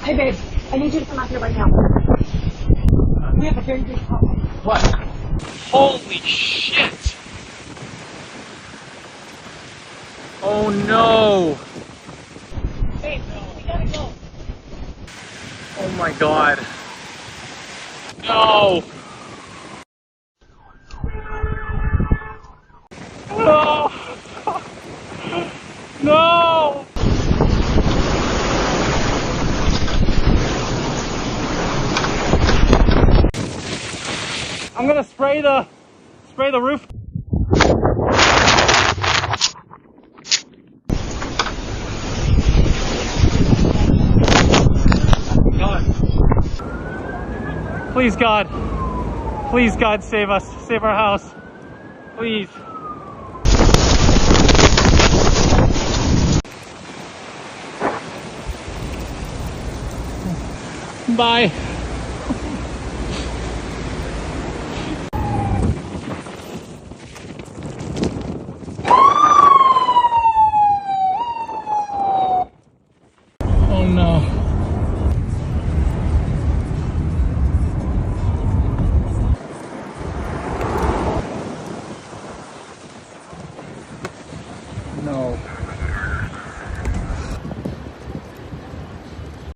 Hey babe, I need you to come out here right now. We have a very big problem. What? Holy shit! Oh no! Babe, we gotta go. Oh my god. No! No! No! I'm gonna spray the roof. God. Please God, save us, save our house, please. Bye. Oh no. No.